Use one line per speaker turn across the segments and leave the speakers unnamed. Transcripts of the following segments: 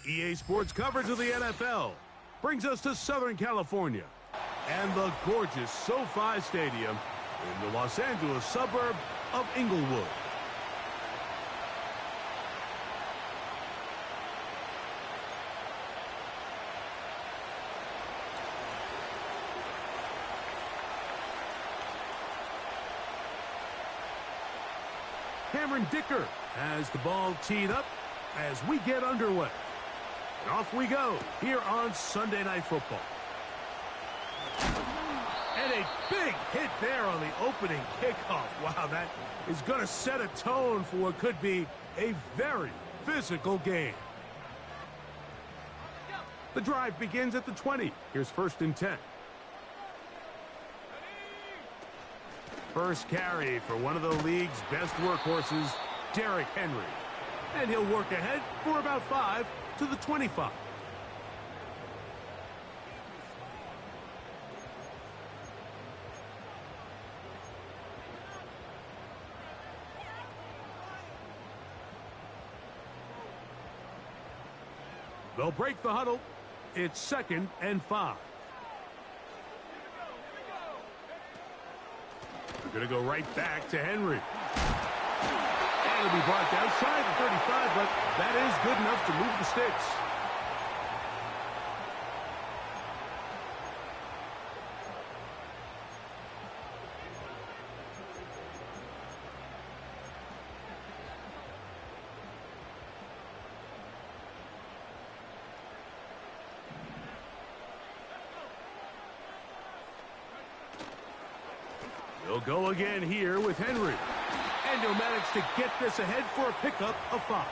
EA Sports coverage of the NFL brings us to Southern California and the gorgeous SoFi Stadium in the Los Angeles suburb of Inglewood. Cameron Dicker has the ball teed up as we get underway. And off we go here on Sunday Night Football. And a big hit there on the opening kickoff. Wow, that is going to set a tone for what could be a very physical game. The drive begins at the 20. Here's 1st and 10. First carry for one of the league's best workhorses, Derrick Henry. And he'll work ahead for about 5 to the 25. They'll break the huddle. It's 2nd and 5. They're going to go right back to Henry. And it'll be brought down shy of the 35, but that is good enough to move the sticks. He'll go again here with Henry. And he'll manage to get this ahead for a pickup of 5.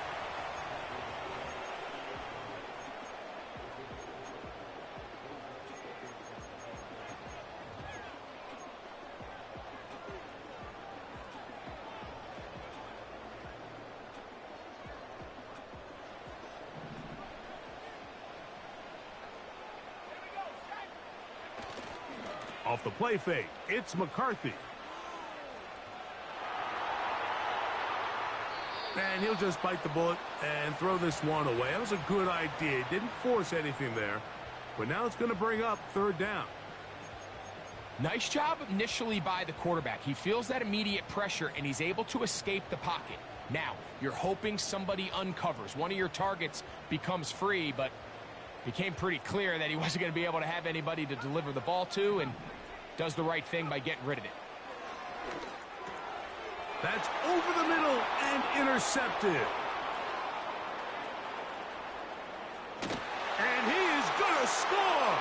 Off the play fake, it's McCarthy. And he'll just bite the bullet and throw this one away. That was a good idea. Didn't force anything there. But now it's going to bring up 3rd down.
Nice job initially by the quarterback. He feels that immediate pressure, and he's able to escape the pocket. Now, you're hoping somebody uncovers. One of your targets becomes free, but it became pretty clear that he wasn't going to be able to have anybody to deliver the ball to, and does the right thing by getting rid of it.
That's over the middle and intercepted. And he is going to score.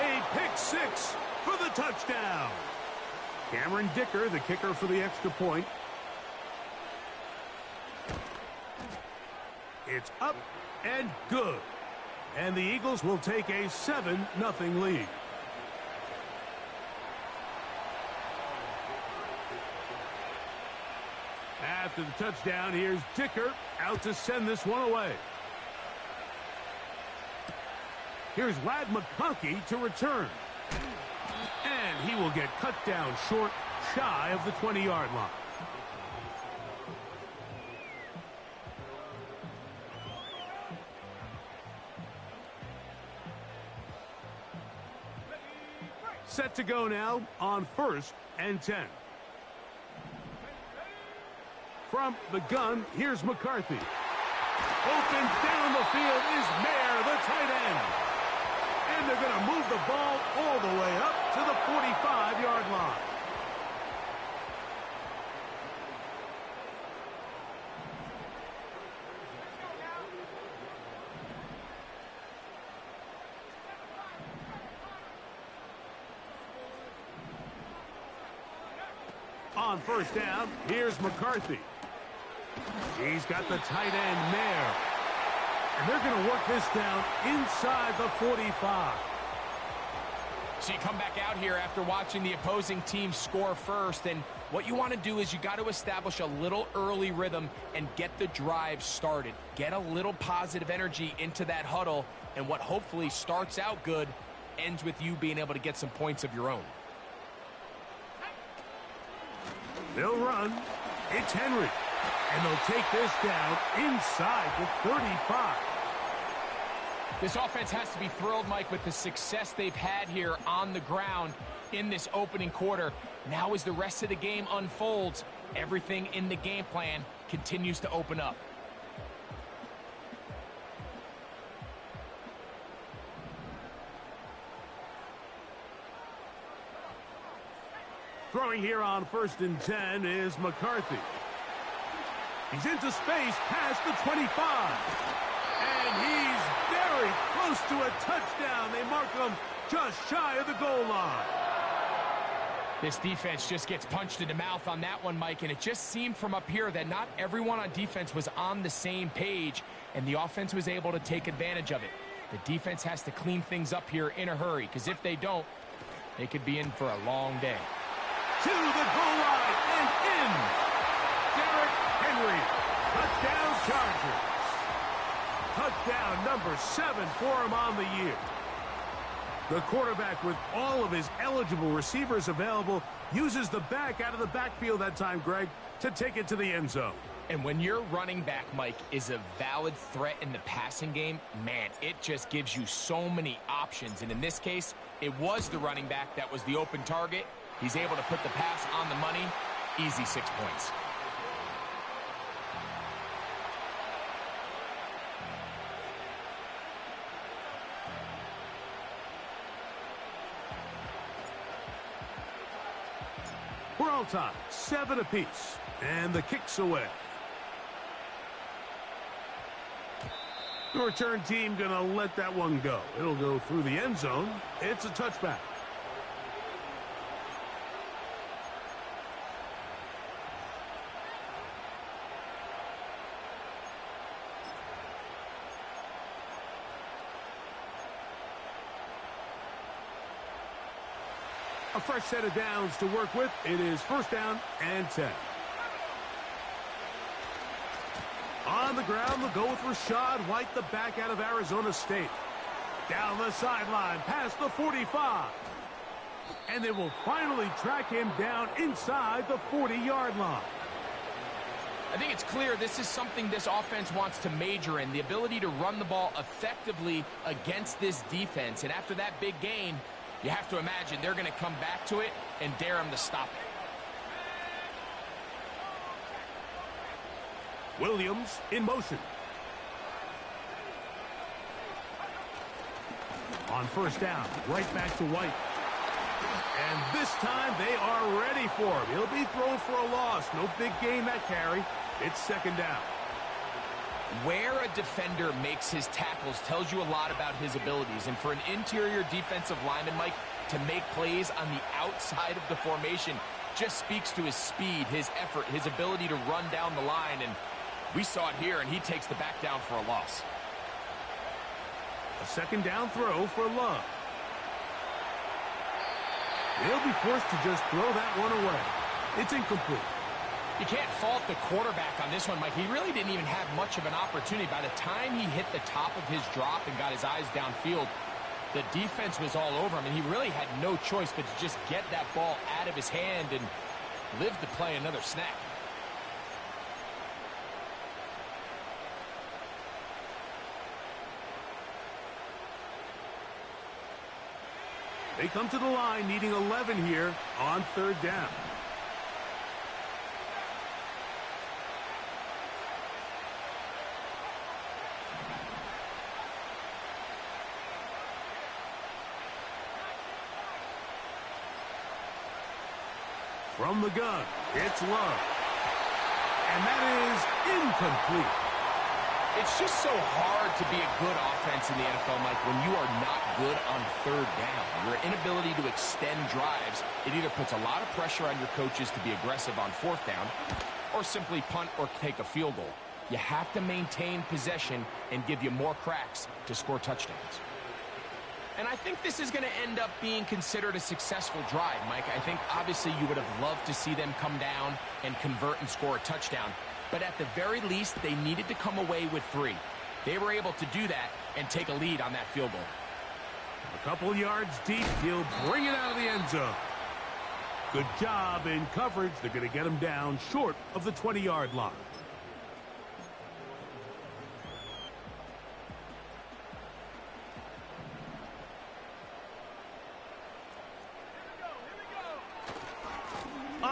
A pick 6 for the touchdown. Cameron Dicker, the kicker for the extra point. It's up and good. And the Eagles will take a 7-0 lead. After the touchdown, here's Dicker out to send this one away. Here's Ladd McConkey to return. And he will get cut down short, shy of the 20-yard line. Set to go now on 1st and 10. From the gun, here's McCarthy. Open down the field is Mayer, the tight end. And they're going to move the ball all the way up to the 45-yard line. On 1st down, here's McCarthy. He's got the tight end, Mayer. And they're going to work this down inside the 45.
So you come back out here after watching the opposing team score first, and what you want to do is you got to establish a little early rhythm and get the drive started. Get a little positive energy into that huddle, and what hopefully starts out good ends with you being able to get some points of your own.
They'll run. It's Henry. And they'll take this down inside the 35.
This offense has to be thrilled, Mike, with the success they've had here on the ground in this opening quarter. Now as the rest of the game unfolds, everything in the game plan continues to open up.
Throwing here on 1st and 10 is McCarthy. He's into space past the 25. And he's very close to a touchdown. They mark him just shy of the goal line.
This defense just gets punched in the mouth on that one, Mike, and it just seemed from up here that not everyone on defense was on the same page, and the offense was able to take advantage of it. The defense has to clean things up here in a hurry, because if they don't, they could be in for a long day.
To the goal line and in. Derrick Henry. Touchdown Chargers. Touchdown number 7 for him on the year. The quarterback, with all of his eligible receivers available, uses the back out of the backfield that time, Greg, to take it to the end zone.
And when your running back, Mike, is a valid threat in the passing game, man, it just gives you so many options. And in this case, it was the running back that was the open target. He's able to put the pass on the money. Easy 6 points.
We're all tied, 7 apiece, and the kick's away. The return team gonna let that one go. It'll go through the end zone. It's a touchback. A fresh set of downs to work with. It is 1st down and 10. On the ground, they'll go with Rachaad White, the back out of Arizona State. Down the sideline, past the 45. And they will finally track him down inside the 40-yard line.
I think it's clear this is something this offense wants to major in, the ability to run the ball effectively against this defense. And after that big gain, you have to imagine they're going to come back to it and dare him to stop it.
Williams in motion. On 1st down, right back to White. And this time they are ready for him. He'll be thrown for a loss. No big gain that carry. It's 2nd down.
Where a defender makes his tackles tells you a lot about his abilities. And for an interior defensive lineman, Mike, to make plays on the outside of the formation just speaks to his speed, his effort, his ability to run down the line. And we saw it here, and he takes the back down for a loss.
A 2nd down throw for Love. He'll be forced to just throw that one away. It's incomplete.
You can't fault the quarterback on this one, Mike. He really didn't even have much of an opportunity. By the time he hit the top of his drop and got his eyes downfield, the defense was all over him, and he really had no choice but to just get that ball out of his hand and live to play another snap.
They come to the line needing 11 here on 3rd down. From the gun, it's Love. And that is incomplete.
It's just so hard to be a good offense in the NFL, Mike, when you are not good on 3rd down. Your inability to extend drives, it either puts a lot of pressure on your coaches to be aggressive on 4th down or simply punt or take a field goal. You have to maintain possession and give you more cracks to score touchdowns. And I think this is going to end up being considered a successful drive, Mike. I think obviously you would have loved to see them come down and convert and score a touchdown. But at the very least, they needed to come away with 3. They were able to do that and take a lead on that field goal.
A couple yards deep, he'll bring it out of the end zone. Good job in coverage. They're going to get him down short of the 20-yard line.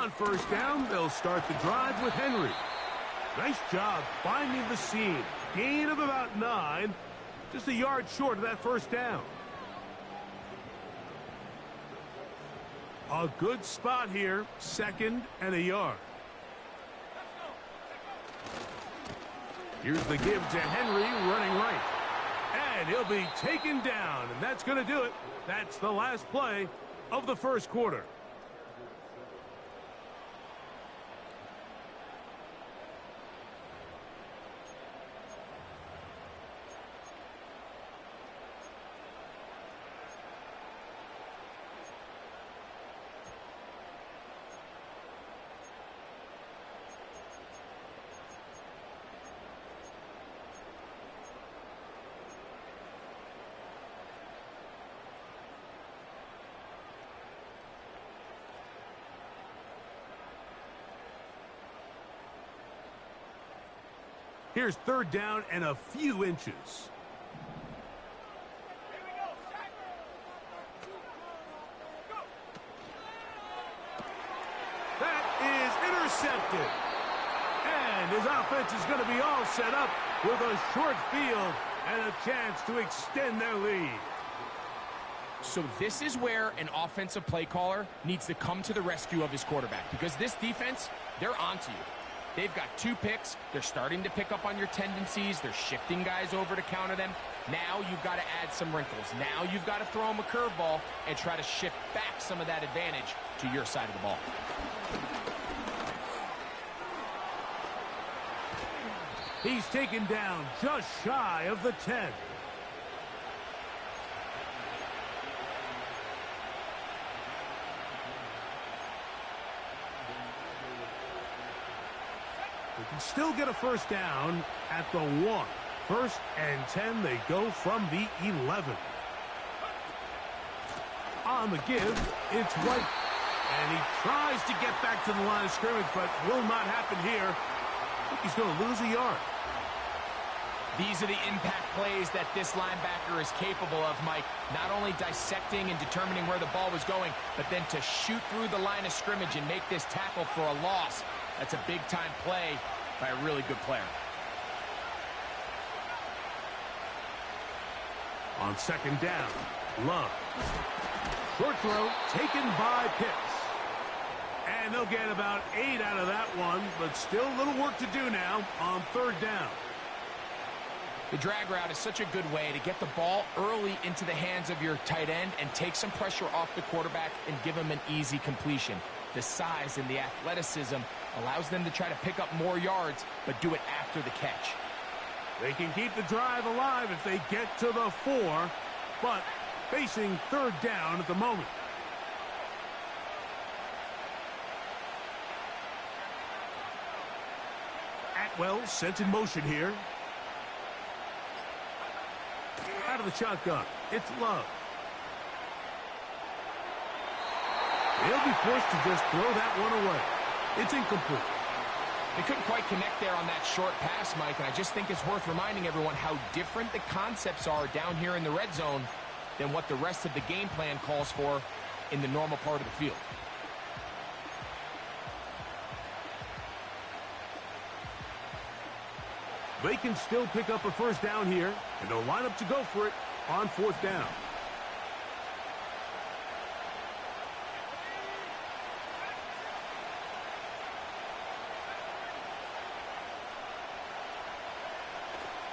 On first down, they'll start the drive with Henry. Nice job finding the seam. Gain of about 9. Just a yard short of that first down. A good spot here. 2nd and a yard. Here's the give to Henry running right. And he'll be taken down. And that's going to do it. That's the last play of the first quarter. Here's 3rd down and a few inches. That is intercepted. And his offense is going to be all set up with a short field and a chance to extend their lead.
So this is where an offensive play caller needs to come to the rescue of his quarterback, because this defense, they're onto you. They've got 2 picks. They're starting to pick up on your tendencies. They're shifting guys over to counter them. Now you've got to add some wrinkles. Now you've got to throw them a curveball and try to shift back some of that advantage to your side of the ball.
He's taken down just shy of the 10. They can still get a first down at the 1. 1st and 10, they go from the 11. On the give, it's White. And he tries to get back to the line of scrimmage, but will not happen here. I think he's going to lose a yard.
These are the impact plays that this linebacker is capable of, Mike. Not only dissecting and determining where the ball was going, but then to shoot through the line of scrimmage and make this tackle for a loss. That's a big-time play by a really good player.
On 2nd down, Love. Short throw taken by Pitts. And they'll get about 8 out of that one, but still a little work to do now on 3rd down.
The drag route is such a good way to get the ball early into the hands of your tight end and take some pressure off the quarterback and give him an easy completion. The size and the athleticism allows them to try to pick up more yards, but do it after the catch.
They can keep the drive alive if they get to the 4, but facing 3rd down at the moment. Atwell sent in motion here. Out of the shotgun, it's Love. He'll be forced to just throw that one away. It's incomplete.
They couldn't quite connect there on that short pass, Mike, and I just think it's worth reminding everyone how different the concepts are down here in the red zone than what the rest of the game plan calls for in the normal part of the field.
They can still pick up a first down here, and they'll line up to go for it on 4th down.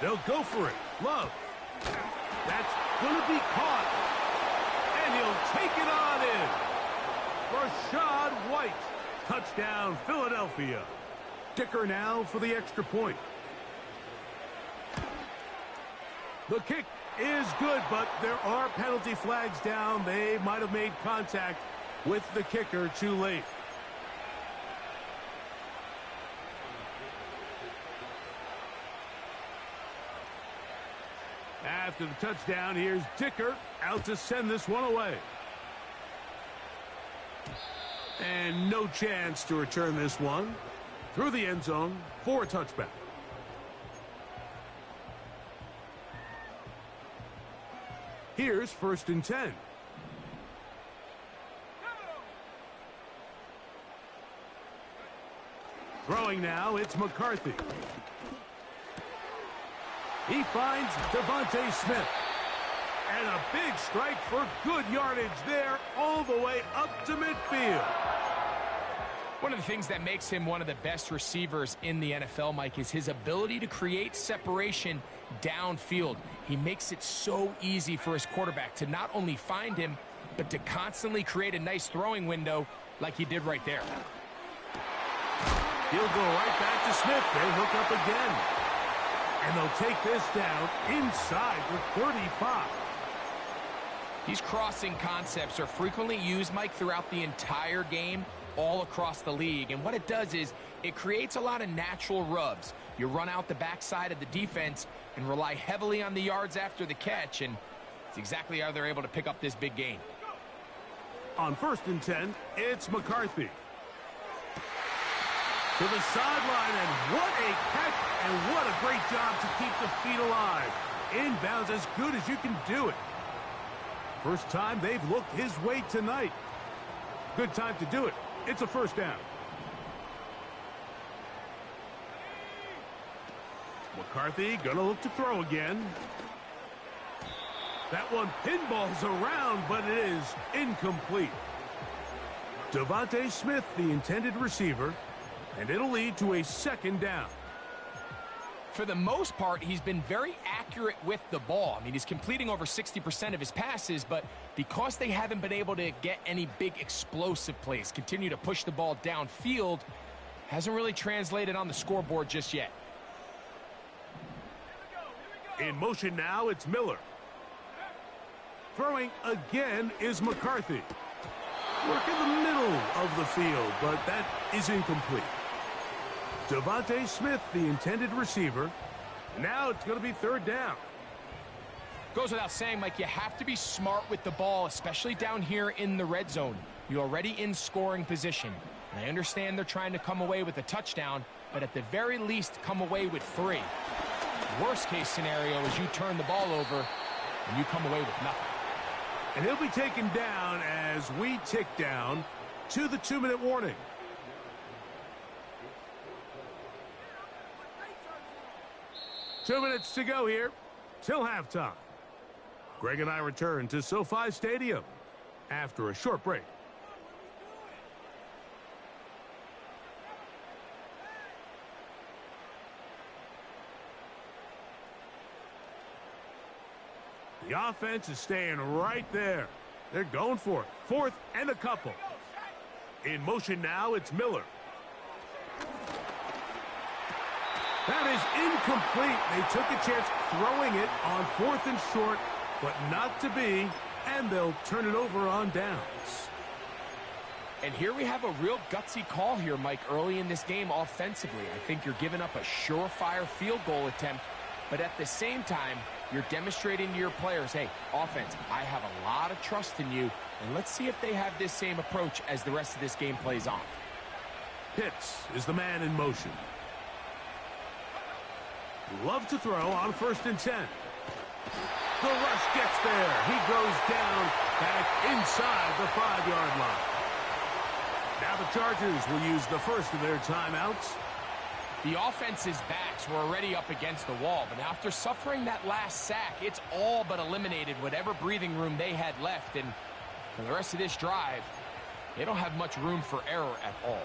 They'll go for it. Love. That's going to be caught. And he'll take it on in. Rashad White. Touchdown, Philadelphia. Dicker now for the extra point. The kick is good, but there are penalty flags down. They might have made contact with the kicker too late. After the touchdown, here's Dicker out to send this one away. And no chance to return this one through the end zone for a touchback. Here's 1st and 10. Throwing now, it's McCarthy. He finds Devontae Smith. And a big strike for good yardage there all the way up to midfield.
One of the things that makes him one of the best receivers in the NFL, Mike, is his ability to create separation downfield. He makes it so easy for his quarterback to not only find him, but to constantly create a nice throwing window like he did right there.
He'll go right back to Smith. They hook up again. And they'll take this down inside the 35.
These crossing concepts are frequently used, Mike, throughout the entire game, all across the league. And what it does is it creates a lot of natural rubs. You run out the backside of the defense and rely heavily on the yards after the catch, and it's exactly how they're able to pick up this big gain.
On 1st and 10, it's McCarthy. To the sideline, and what a catch, and what a great job to keep the feet alive. Inbounds as good as you can do it. First time they've looked his way tonight. Good time to do it. It's a first down. McCarthy gonna look to throw again. That one pinballs around, but it is incomplete. Devontae Smith, the intended receiver, and it'll lead to a 2nd down.
For the most part, he's been very accurate with the ball. I mean, he's completing over 60% of his passes, but because they haven't been able to get any big explosive plays, continue to push the ball downfield, hasn't really translated on the scoreboard just yet.
In motion now, it's Miller. Throwing again is McCarthy. Work in the middle of the field, but that is incomplete. Devontae Smith, the intended receiver. Now it's going to be 3rd down.
Goes without saying, Mike, you have to be smart with the ball, especially down here in the red zone. You're already in scoring position. And I understand they're trying to come away with a touchdown, but at the very least, come away with 3. Worst case scenario is you turn the ball over and you come away with nothing.
And he'll be taken down as we tick down to the 2-minute warning. Two minutes to go here till halftime. Greg and I return to SoFi Stadium after a short break. The offense is staying right there. They're going for it. 4th and a couple. In motion now, it's Miller. That is incomplete. They took a chance throwing it on 4th and short, but not to be, and they'll turn it over on downs.
And here we have a real gutsy call here, Mike, early in this game offensively. I think you're giving up a surefire field goal attempt, but at the same time, you're demonstrating to your players, hey, offense, I have a lot of trust in you, and let's see if they have this same approach as the rest of this game plays on.
Pitts is the man in motion. Love to throw on 1st and 10. The rush gets there. He goes down back inside the 5-yard line. Now the Chargers will use the first of their timeouts.
The offense's backs were already up against the wall, but after suffering that last sack, it's all but eliminated whatever breathing room they had left, and for the rest of this drive, they don't have much room for error at all.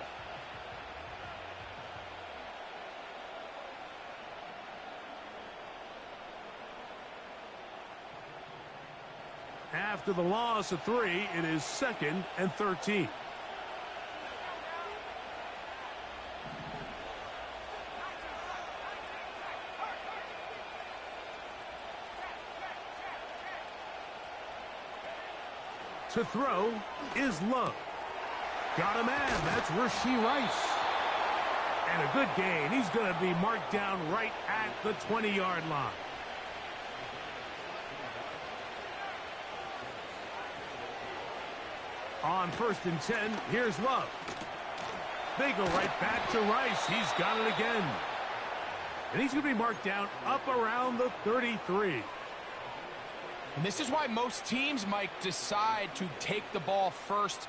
After the loss of 3, it is 2nd and 13. To throw is Love. Got a man. That's Rashee Rice. And a good gain. He's going to be marked down right at the 20-yard line. On 1st and 10, here's Love. They go right back to Rice. He's got it again. And he's going to be marked down up around the 33.
And this is why most teams, Mike, decide to take the ball first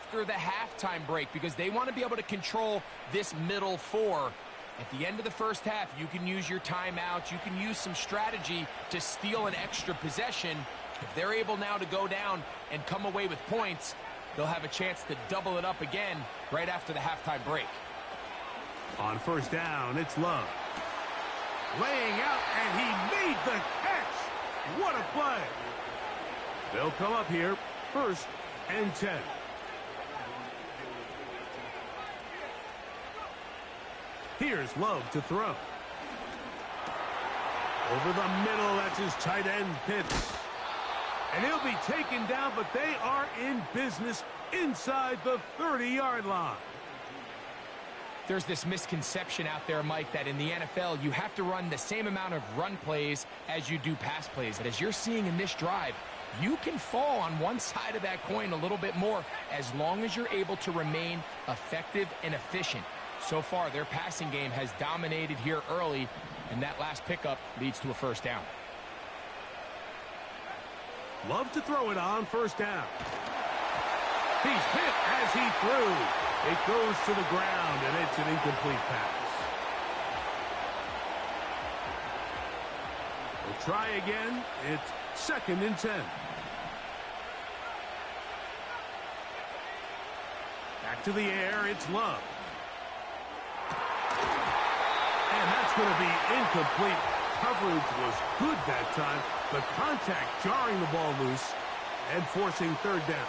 after the halftime break because they want to be able to control this middle four. At the end of the first half, you can use your timeouts. You can use some strategy to steal an extra possession. If they're able now to go down and come away with points, they'll have a chance to double it up again right after the halftime break.
On first down, it's Love. Laying out, and he made the catch. What a play. They'll come up here, 1st and 10. Here's Love to throw. Over the middle, that's his tight end Pitts. And he'll be taken down, but they are in business inside the 30-yard line.
There's this misconception out there, Mike, that in the NFL, you have to run the same amount of run plays as you do pass plays. And as you're seeing in this drive, you can fall on one side of that coin a little bit more as long as you're able to remain effective and efficient. So far, their passing game has dominated here early, and that last pickup leads to a first down.
Love to throw it on first down. He's hit as he threw. It goes to the ground, and it's an incomplete pass. We'll try again. It's 2nd and 10. Back to the air, it's Love. And that's going to be incomplete. Coverage was good that time. The contact jarring the ball loose and forcing 3rd down.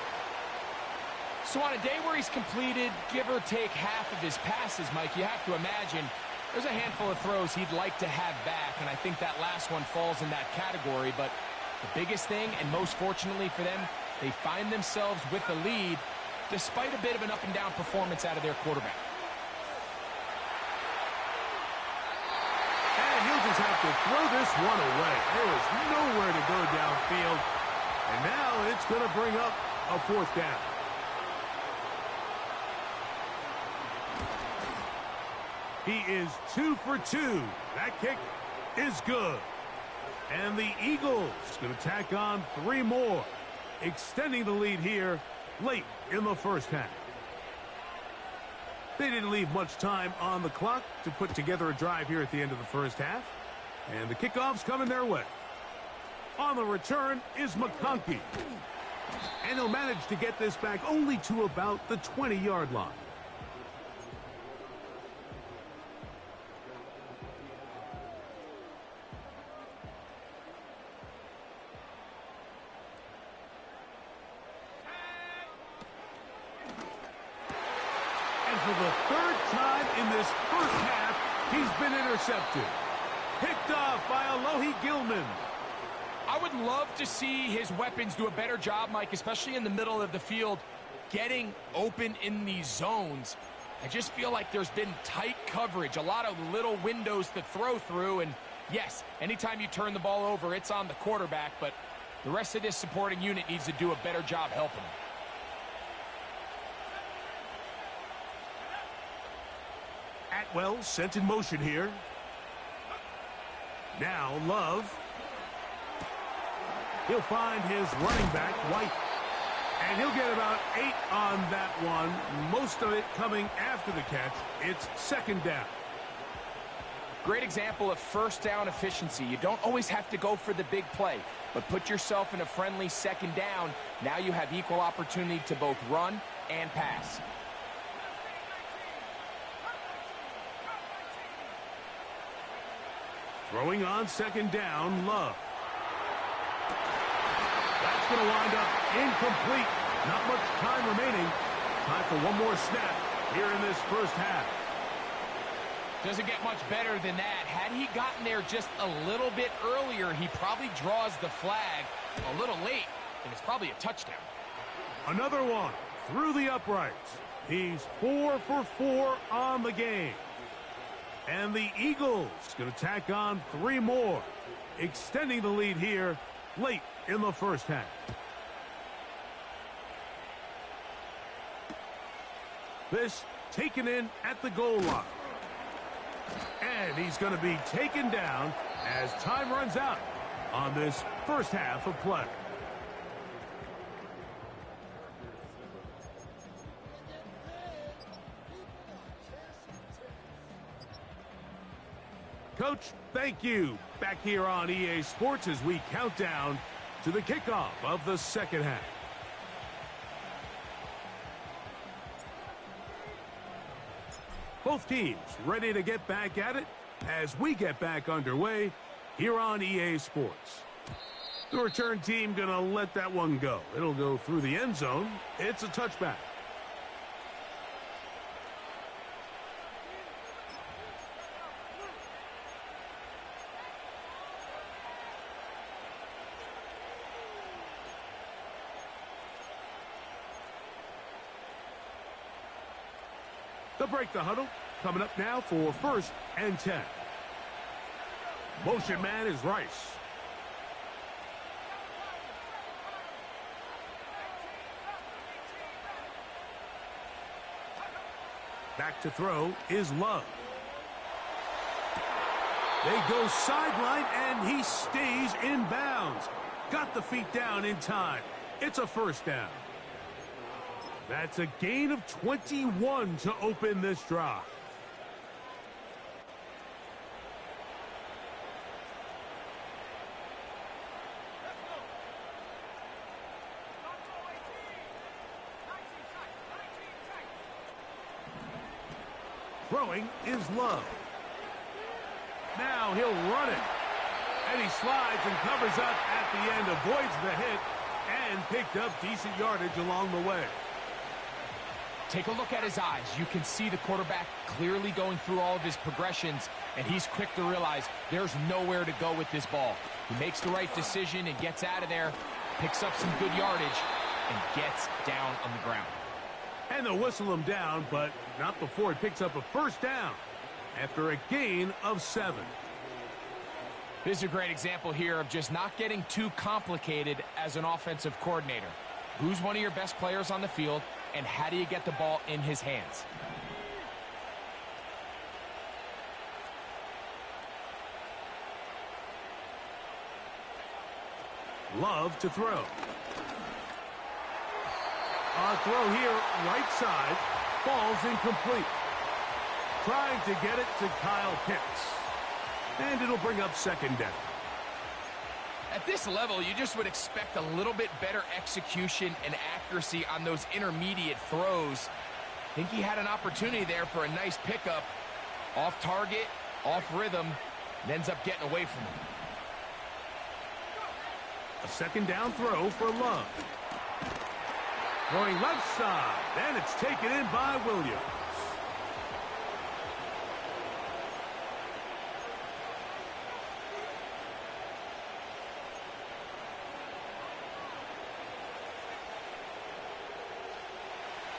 So on a day where he's completed, give or take half of his passes, Mike, you have to imagine there's a handful of throws he'd like to have back, and I think that last one falls in that category. But the biggest thing, and most fortunately for them, they find themselves with the lead despite a bit of an up-and-down performance out of their quarterback.
And he'll just have to throw this one away. There is nowhere to go downfield. And now it's going to bring up a 4th down. He is 2 for 2. That kick is good. And the Eagles going to tack on 3 more, extending the lead here late in the first half. They didn't leave much time on the clock to put together a drive here at the end of the first half. And the kickoff's coming their way. On the return is McConkey. And he'll manage to get this back only to about the 20-yard line. For the 3rd time in this first half, he's been intercepted. Picked off by Alohi Gilman.
I would love to see his weapons do a better job, Mike, especially in the middle of the field, getting open in these zones. I just feel like there's been tight coverage, a lot of little windows to throw through, and yes, anytime you turn the ball over, it's on the quarterback, but the rest of this supporting unit needs to do a better job helping him.
Atwell sent in motion here. Now Love. He'll find his running back, White. And he'll get about 8 on that one. Most of it coming after the catch. It's 2nd down.
Great example of first down efficiency. You don't always have to go for the big play, but put yourself in a friendly 2nd down. Now you have equal opportunity to both run and pass.
Throwing on 2nd down, Love. That's going to wind up incomplete. Not much time remaining. Time for one more snap here in this first half.
Doesn't get much better than that. Had he gotten there just a little bit earlier, he probably draws the flag a little late, and it's probably a touchdown.
Another one through the uprights. He's 4 for 4 on the game. And the Eagles going to tack on 3 more, extending the lead here late in the first half. This taken in at the goal line. And he's going to be taken down as time runs out on this first half of play. Coach, thank you. Back here on EA Sports as we count down to the kickoff of the second half. Both teams ready to get back at it as we get back underway here on EA Sports. The return team going to let that one go. It'll go through the end zone. It's a touchback. They'll break the huddle. Coming up now for 1st and 10. Motion man is Rice. Back to throw is Love. They go sideline, and he stays in bounds. Got the feet down in time. It's a 1st down. That's a gain of 21 to open this drive. Throwing is Love. Now he'll run it. And he slides and covers up at the end, avoids the hit, and picked up decent yardage along the way.
Take a look at his eyes. You can see the quarterback clearly going through all of his progressions, and he's quick to realize there's nowhere to go with this ball. He makes the right decision and gets out of there, picks up some good yardage, and gets down on the ground.
And they'll whistle him down, but not before he picks up a 1st down after a gain of 7.
This is a great example here of just not getting too complicated as an offensive coordinator. Who's one of your best players on the field, and how do you get the ball in his hands?
Love to throw. A throw here, right side, falls incomplete. Trying to get it to Kyle Pitts. And it'll bring up 2nd down.
At this level, you just would expect a little bit better execution and accuracy on those intermediate throws. I think he had an opportunity there for a nice pickup. Off target, off rhythm, and ends up getting away from him.
A 2nd down throw for Love. Throwing left side, and it's taken in by Williams.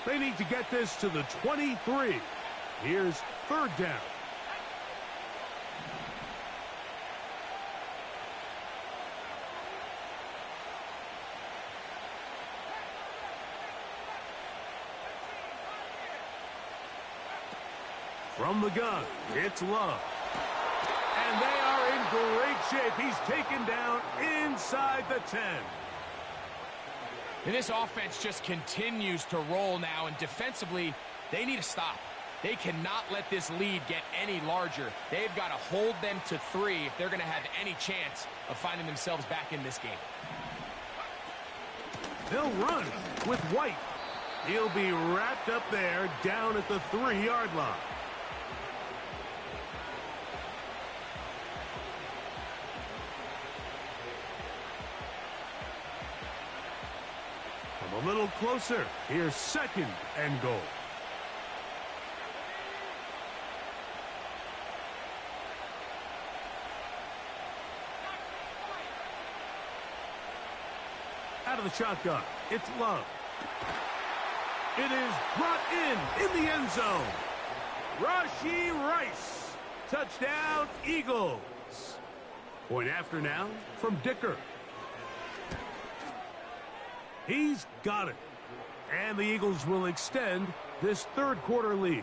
They need to get this to the 23. Here's 3rd down. From the gun, it's Love. And they are in great shape. He's taken down inside the 10.
And this offense just continues to roll now, and defensively, they need to stop. They cannot let this lead get any larger. They've got to hold them to 3 if they're going to have any chance of finding themselves back in this game.
They'll run with White. He'll be wrapped up there down at the 3-yard line. A little closer. Here's 2nd and goal. Out of the shotgun, it's Love. It is brought in the end zone. Rashee Rice. Touchdown, Eagles. Point after now from Dicker. He's got it. And the Eagles will extend this 3rd quarter lead.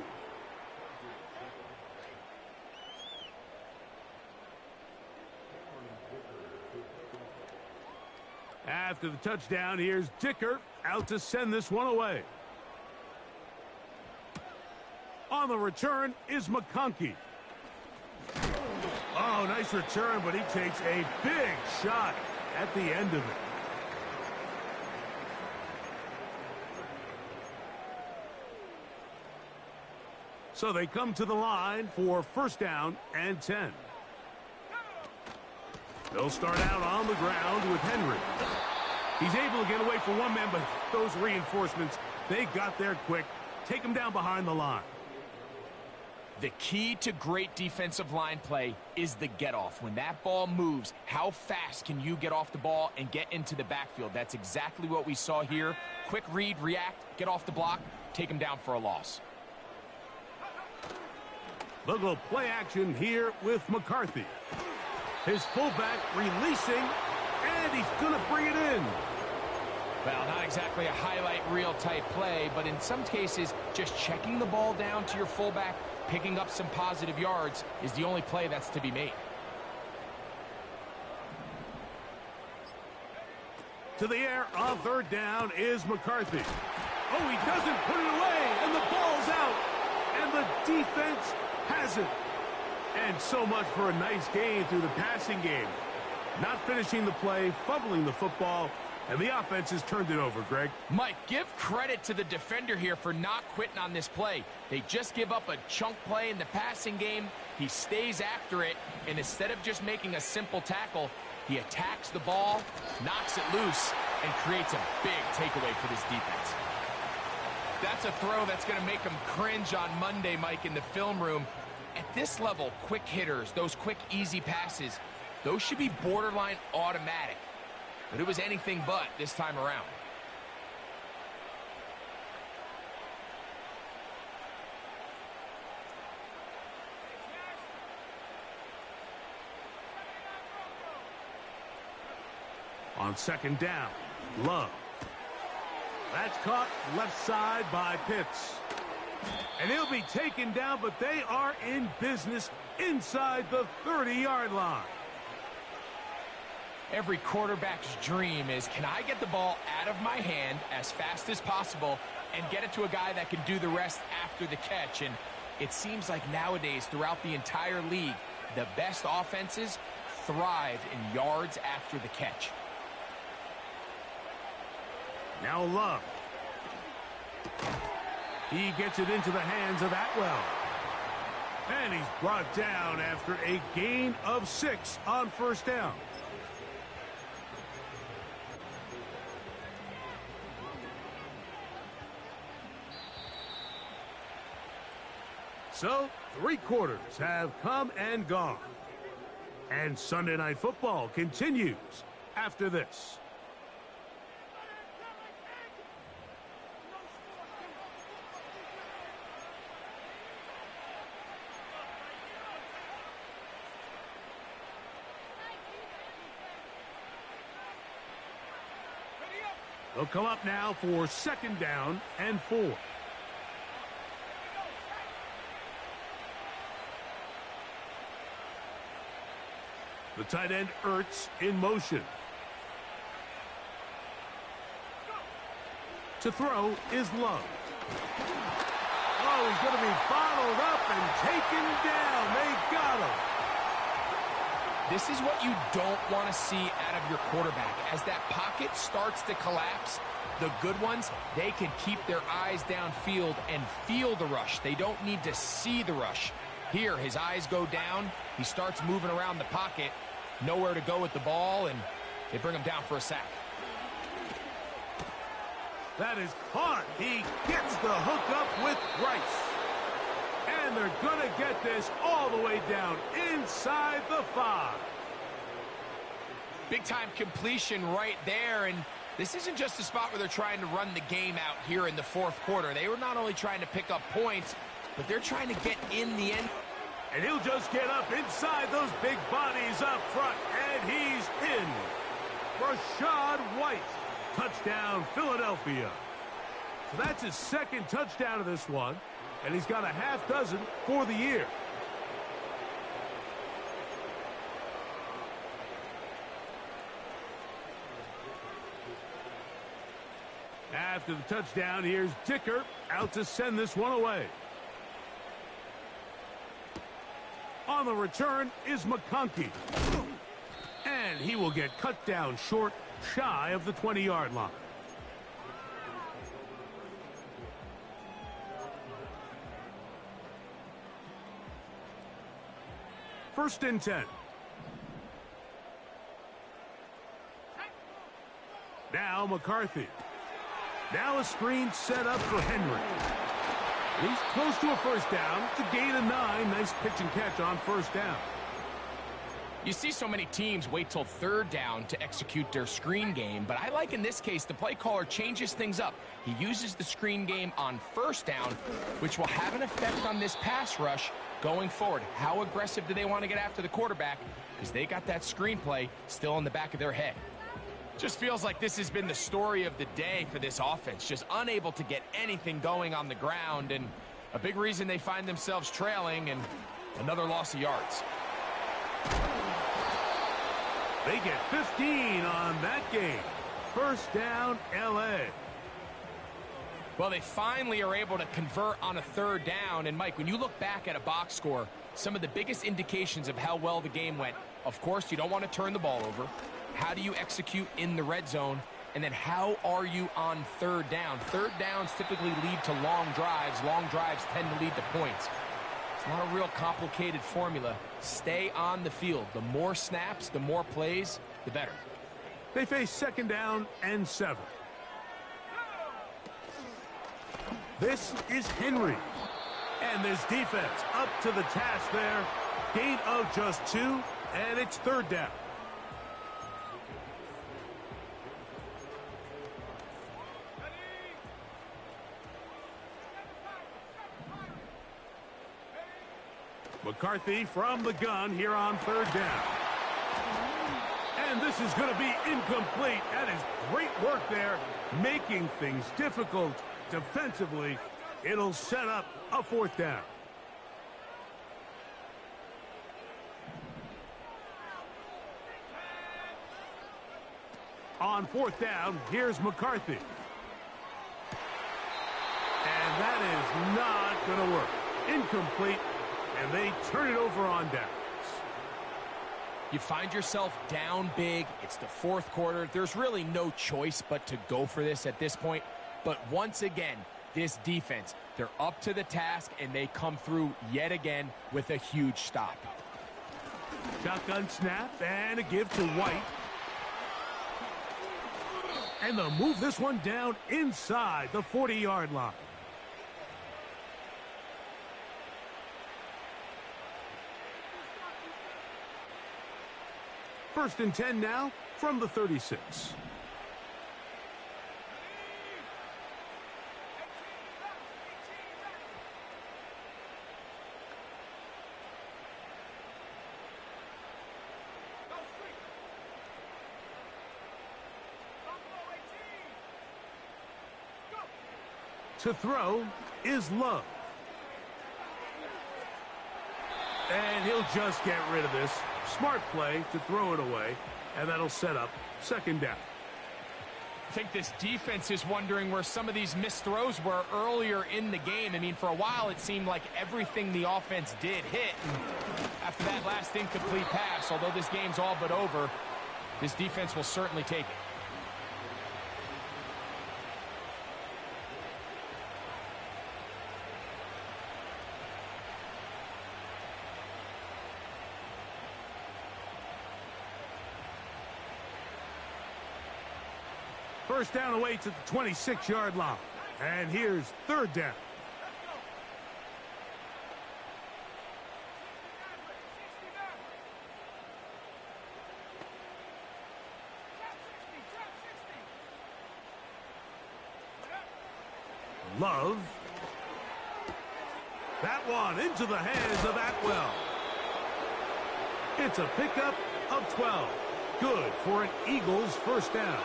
After the touchdown, here's Dicker out to send this one away. On the return is McConkey. Oh, nice return, but he takes a big shot at the end of it. So they come to the line for first down and 10. They'll start out on the ground with Henry. He's able to get away from one man, but those reinforcements, they got there quick. Take him down behind the line.
The key to great defensive line play is the get-off. When that ball moves, how fast can you get off the ball and get into the backfield? That's exactly what we saw here. Quick read, react, get off the block, take him down for a loss.
They'll go play action here with McCarthy. His fullback releasing, and he's going to bring it in.
Well, not exactly a highlight reel type play, but in some cases, just checking the ball down to your fullback, picking up some positive yards is the only play that's to be made.
To the air on third down is McCarthy. Oh, he doesn't put it away, and the ball's out. And the defense has it. And so much for a nice gain through the passing game. Not finishing the play, fumbling the football, and the offense has turned it over, Greg.
Mike, give credit to the defender here for not quitting on this play. They just give up a chunk play in the passing game. He stays after it, and instead of just making a simple tackle, he attacks the ball, knocks it loose, and creates a big takeaway for this defense. That's a throw that's going to make them cringe on Monday, Mike, in the film room. At this level, quick hitters, those quick, easy passes, those should be borderline automatic. But it was anything but this time around.
On second down, Love. That's caught left side by Pitts. And he'll be taken down, but they are in business inside the 30-yard line.
Every quarterback's dream is, can I get the ball out of my hand as fast as possible and get it to a guy that can do the rest after the catch? And it seems like nowadays, throughout the entire league, the best offenses thrive in yards after the catch.
Now Love. He gets it into the hands of Atwell. And he's brought down after a gain of 6 on first down. So, 3 quarters have come and gone. And Sunday Night Football continues after this. They'll come up now for second down and 4. The tight end Ertz in motion. To throw is Love. Oh, he's going to be bottled up and taken down. They got him.
This is what you don't want to see out of your quarterback. As that pocket starts to collapse, the good ones, they can keep their eyes downfield and feel the rush. They don't need to see the rush. Here, his eyes go down. He starts moving around the pocket. Nowhere to go with the ball, and they bring him down for a sack.
That is caught. He gets the hook up with Rice. And they're going to get this all the way down inside the 5.
Big-time completion right there, and this isn't just a spot where they're trying to run the game out here in the fourth quarter. They were not only trying to pick up points, but they're trying to get in the end.
And he'll just get up inside those big bodies up front, and he's in. Rashad White, touchdown Philadelphia. So that's his second touchdown of this one, and he's got a half dozen for the year. After the touchdown, here's Dicker out to send this one away. On the return is McConkey. And he will get cut down short, shy of the 20-yard line. First and 10. Now McCarthy. Now a screen set up for Henry. He's close to a first down. It's a gain of 9. Nice pitch and catch on first down.
You see so many teams wait till third down to execute their screen game, but I like in this case the play caller changes things up. He uses the screen game on first down, which will have an effect on this pass rush going forward. How aggressive do they want to get after the quarterback? Because they got that screenplay still in the back of their head. Just feels like this has been the story of the day for this offense. Just unable to get anything going on the ground, and a big reason they find themselves trailing and another loss of yards.
They get 15 on that game. First down, L.A.
Well, they finally are able to convert on a third down. And, Mike, when you look back at a box score, some of the biggest indications of how well the game went, of course, you don't want to turn the ball over. How do you execute in the red zone? And then how are you on third down? Third downs typically lead to long drives. Long drives tend to lead to points. It's not a real complicated formula. Stay on the field. The more snaps, the more plays, the better.
They face second down and 7. This is Henry. And this defense up to the task there. Gain of just 2, and it's third down. McCarthy from the gun here on third down. And this is going to be incomplete. That is great work there, making things difficult defensively. It'll set up a fourth down. On fourth down, here's McCarthy. And that is not going to work. Incomplete. And they turn it over on downs.
You find yourself down big. It's the fourth quarter. There's really no choice but to go for this at this point. But once again, this defense, they're up to the task, and they come through yet again with a huge stop.
Shotgun snap and a give to White. And they'll move this one down inside the 40-yard line. First and 10 now from the 36. To throw is Love. And he'll just get rid of this. Smart play to throw it away, and that'll set up second down.
I think this defense is wondering where some of these missed throws were earlier in the game. I mean, for a while it seemed like everything the offense did hit. And after that last incomplete pass, although this game's all but over, this defense will certainly take it.
First down awaits at the 26-yard line. And here's third down. Love. That one into the hands of Atwell. It's a pickup of 12. Good for an Eagles first down.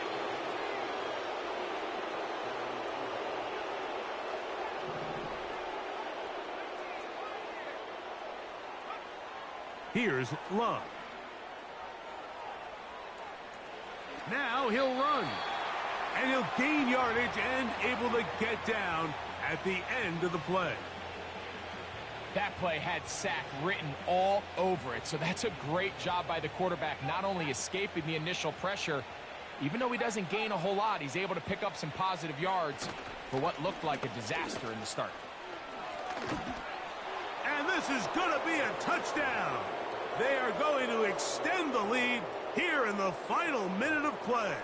Here's Love. Now he'll run. And he'll gain yardage and able to get down at the end of the play.
That play had sack written all over it, so that's a great job by the quarterback, not only escaping the initial pressure, even though he doesn't gain a whole lot, he's able to pick up some positive yards for what looked like a disaster in the start.
And this is going to be a touchdown. They are going to extend the lead here in the final minute of play.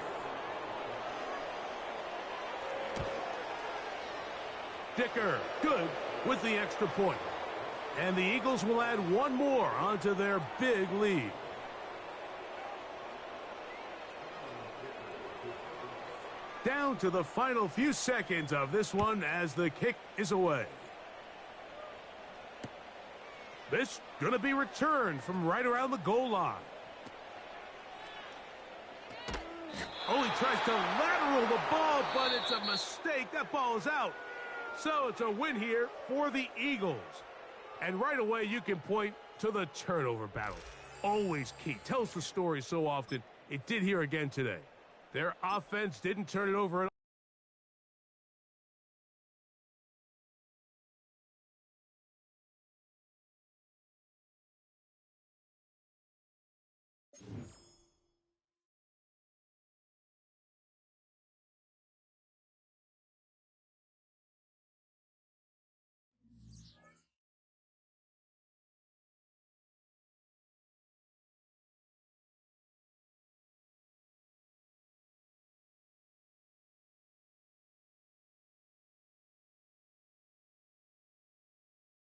Dicker, good with the extra point. And the Eagles will add one more onto their big lead. Down to the final few seconds of this one as the kick is away. This going to be returned from right around the goal line. Oh, he tries to lateral the ball, but it's a mistake. That ball is out. So it's a win here for the Eagles. And right away, you can point to the turnover battle. Always key. Tells the story so often. It did here again today. Their offense didn't turn it over at all.